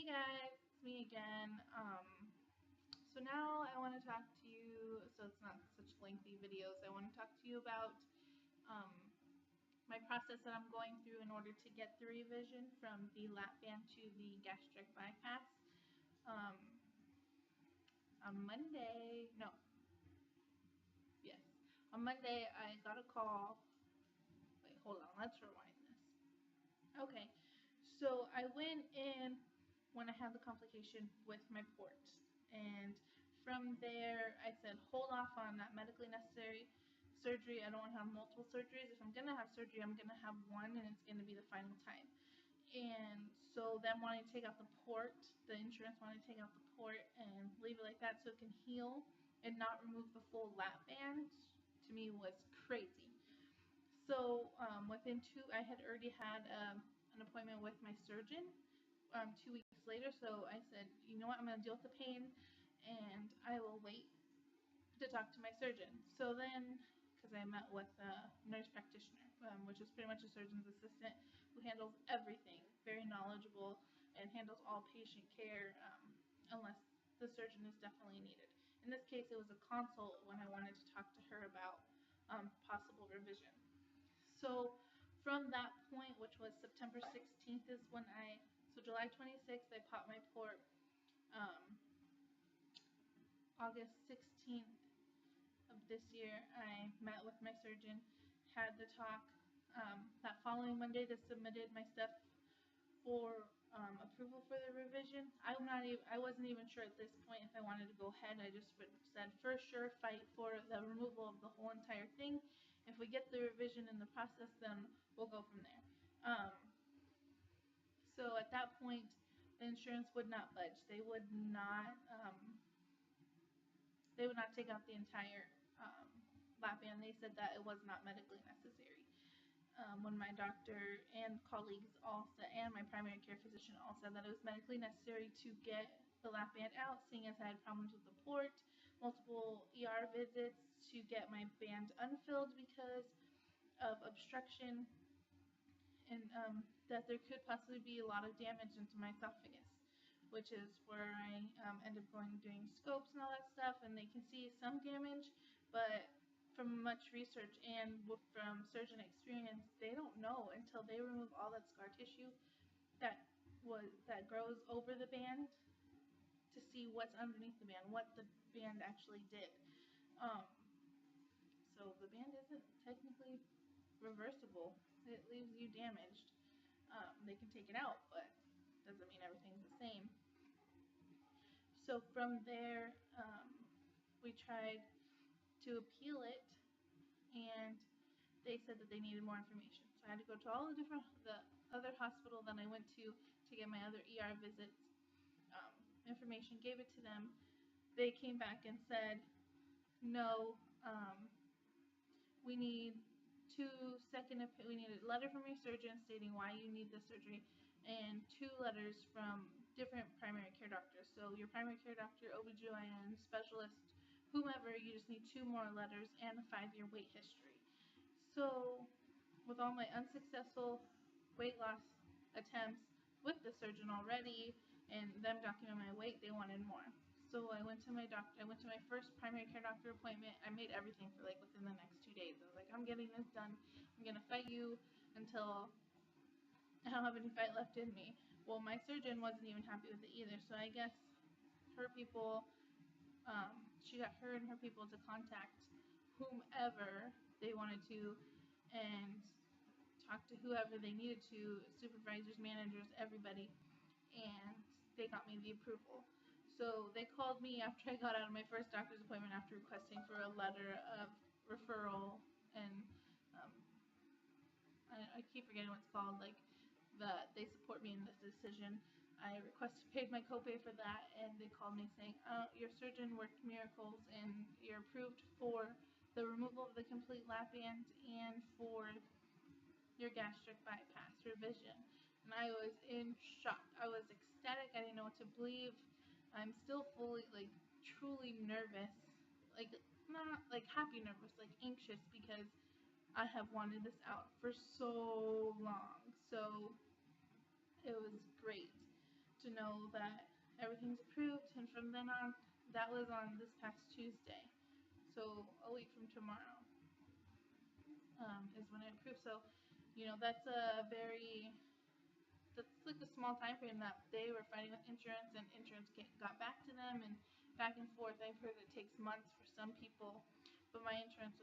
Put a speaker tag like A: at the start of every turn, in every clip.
A: Hey guys, it's me again. So now I want to talk to you, so it's not such lengthy videos, I want to talk to you about um, my process that I'm going through in order to get the revision from the Lapband to the gastric bypass. Um, on Monday, no, yes, on Monday I got a call. Wait, hold on, let's rewind this. Okay, so I went in when I had the complication with my port, and from there I said hold off on that medically necessary surgery. I don't want to have multiple surgeries. If I'm gonna have surgery, I'm gonna have one, and it's gonna be the final time. And so them wanting to take out the port, the insurance wanting to take out the port and leave it like that so it can heal and not remove the full lap band, to me was crazy. So I had already had an appointment with my surgeon 2 weeks later. So I said, you know what, I'm going to deal with the pain and I will wait to talk to my surgeon. So then, because I met with a nurse practitioner, which is pretty much a surgeon's assistant who handles everything, very knowledgeable, and handles all patient care unless the surgeon is definitely needed. In this case, it was a consult when I wanted to talk to her about possible revision. So from that point, which was September 16th, is when so July 26th, I popped my port. Um, August 16th of this year, I met with my surgeon, had the talk. That following Monday, they submitted my stuff for approval for the revision. I wasn't even sure at this point if I wanted to go ahead. I just said for sure fight for the removal of the whole entire thing. If we get the revision in the process, then we'll go from there. So at that point, the insurance would not budge. They would not take out the entire lap band. They said that it was not medically necessary. When my doctor and colleagues all said, and my primary care physician all said that it was medically necessary to get the lap band out, seeing as I had problems with the port, multiple ER visits to get my band unfilled because of obstruction, and that there could possibly be a lot of damage into my esophagus, which is where I end up going doing scopes and all that stuff, and they can see some damage, but from much research and from surgeon experience, they don't know until they remove all that scar tissue that grows over the band to see what's underneath the band, what the band actually did. Um, so the band isn't technically reversible. It leaves you damaged. They can take it out, but doesn't mean everything's the same. So from there, we tried to appeal it, and they said that they needed more information. So I had to go to all the other hospital that I went to get my other ER visits information, gave it to them. They came back and said, no, we need we need a letter from your surgeon stating why you need the surgery, and 2 letters from different primary care doctors. So your primary care doctor, OBGYN, specialist, whomever, you just need 2 more letters and a 5-year weight history. So with all my unsuccessful weight loss attempts with the surgeon already and them documenting my weight, they wanted more. So I went to my doctor. I went to my first primary care doctor appointment. I made everything for like within the next 2 days. I was like, I'm getting this done. I'm gonna fight you until I don't have any fight left in me. Well, my surgeon wasn't even happy with it either. So I guess her people, she got her and her people to contact whomever they wanted to and talk to whoever they needed to, supervisors, managers, everybody, and they got me the approval. So they called me after I got out of my first doctor's appointment after requesting for a letter of referral, and um, I keep forgetting what it's called, like that they support me in this decision. I paid my copay for that, and they called me saying, your surgeon worked miracles and you're approved for the removal of the complete lap band and for your gastric bypass revision. And I was in shock. I was ecstatic. I didn't know what to believe. I'm still fully, like, truly nervous. Like, not like happy nervous, like anxious, because I have wanted this out for so long. So it was great to know that everything's approved, and from then on, that was on this past Tuesday. So a week from tomorrow is when it approved. So, that's like a small time frame that they were fighting with insurance, and insurance got back to them, and back and forth. I've heard it takes months for some people, but my insurance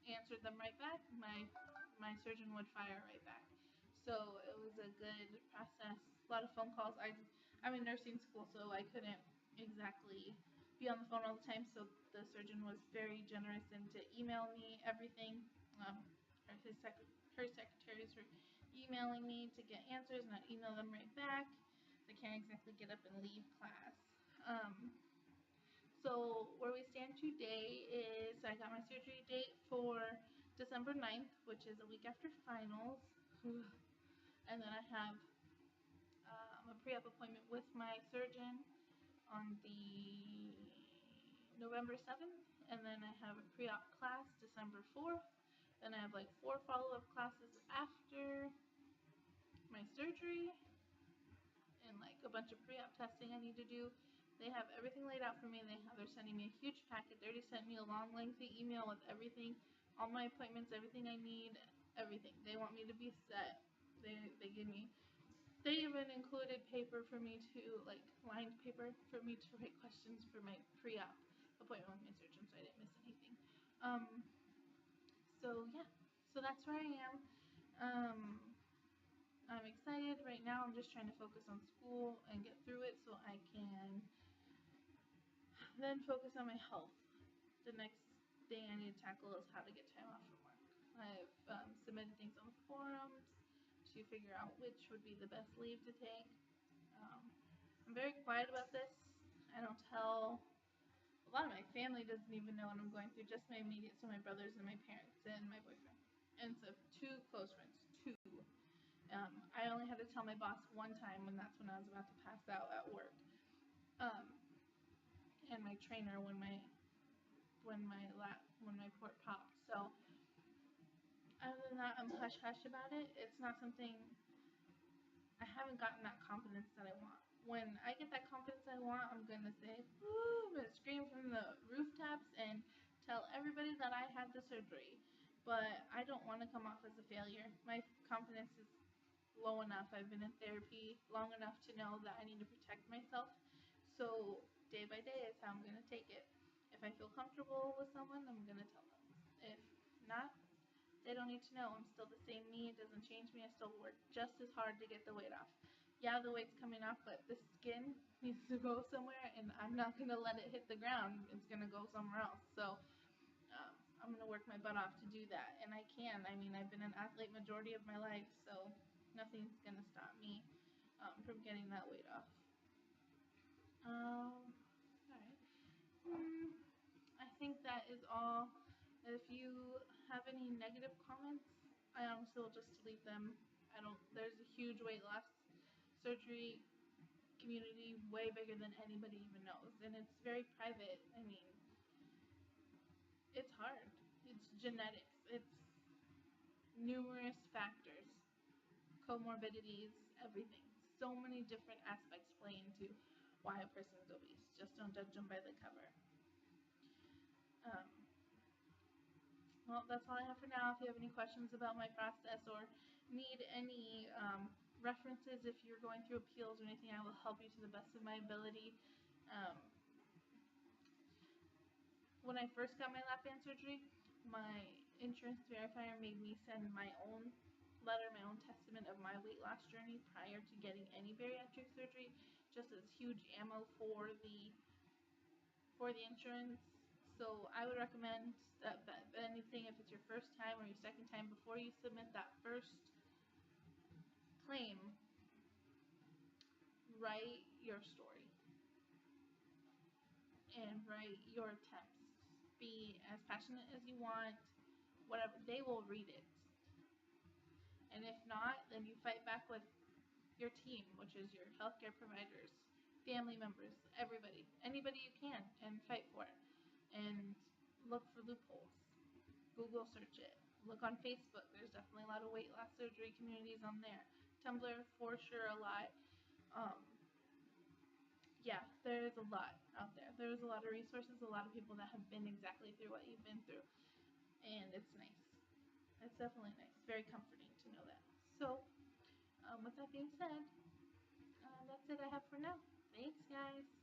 A: answered them right back. My surgeon would fire right back. So it was a good process. A lot of phone calls. I'm in nursing school, so I couldn't exactly be on the phone all the time. So the surgeon was very generous and to email me everything. His her secretaries were emailing me to get answers, and I'd email them right back. I can't exactly get up and leave class. So where we stand today is I got my surgery date for December 9th, which is a week after finals. And then I have a pre-op appointment with my surgeon on the November 7th, and then I have a pre-op class December 4th. Then I have like 4 follow-up classes after my surgery, and like a bunch of pre-op testing I need to do. They have everything laid out for me. They're sending me a huge packet. They already sent me a long, lengthy email with everything, all my appointments, everything I need, everything. They want me to be set. They even included paper for me to, like, lined paper for me to write questions for my pre-op appointment with my surgeon, so I didn't miss anything. So yeah, so that's where I am. I'm excited right now. I'm just trying to focus on school and get through it so I can then focus on my health. The next thing I need to tackle is how to get time off from work. I've submitted things on the forums to figure out which would be the best leave to take. I'm very quiet about this. I don't tell. A lot of my family doesn't even know what I'm going through. Just my immediate, so my brothers and my parents and my boyfriend, and so 2 close friends. 2. I only had to tell my boss one time, and that's when I was about to pass out at work. And my trainer when my port popped. So other than that, I'm hush hush about it. It's not something. I haven't gotten that confidence that I want. When I get that confidence I want, I'm gonna say, woo, I'm gonna scream from the rooftops and tell everybody that I had the surgery. But I don't want to come off as a failure. My confidence is low enough. I've been in therapy long enough to know that I need to protect myself. So day by day is how I'm gonna take it. If I feel comfortable with someone, I'm gonna tell them. If not, they don't need to know. I'm still the same me. It doesn't change me. I still work just as hard to get the weight off. Yeah, the weight's coming off, but the skin needs to go somewhere, and I'm not going to let it hit the ground. It's going to go somewhere else. So I'm going to work my butt off to do that, and I can. I mean, I've been an athlete majority of my life, so nothing's going to stop me from getting that weight off. All right. I think that is all. If you have any negative comments, I honestly will just delete them. There's a huge weight loss surgery community, way bigger than anybody even knows, and it's very private. I mean, it's hard. It's genetics. It's numerous factors, comorbidities, everything. So many different aspects play into why a person is obese. Just don't judge them by the cover. Well, that's all I have for now. If you have any questions about my process or need any references, if you're going through appeals or anything, I will help you to the best of my ability. When I first got my Lapband surgery, my insurance verifier made me send my own letter, my own testament of my weight loss journey prior to getting any bariatric surgery, just as huge ammo for the insurance. So I would recommend that anything, if it's your first time or your second time, before you submit that first claim, write your story and write your attempts. Be as passionate as you want, whatever. They will read it. And if not, then you fight back with your team, which is your healthcare providers, family members, everybody, anybody you can, and fight for it. And look for loopholes. Google search it. Look on Facebook. There's definitely a lot of weight loss surgery communities on there. Tumblr, for sure, a lot. yeah, there is a lot out there. There's a lot of resources, a lot of people that have been exactly through what you've been through, and it's nice. It's definitely nice. Very comforting to know that. So, with that being said, that's it I have for now. Thanks, guys.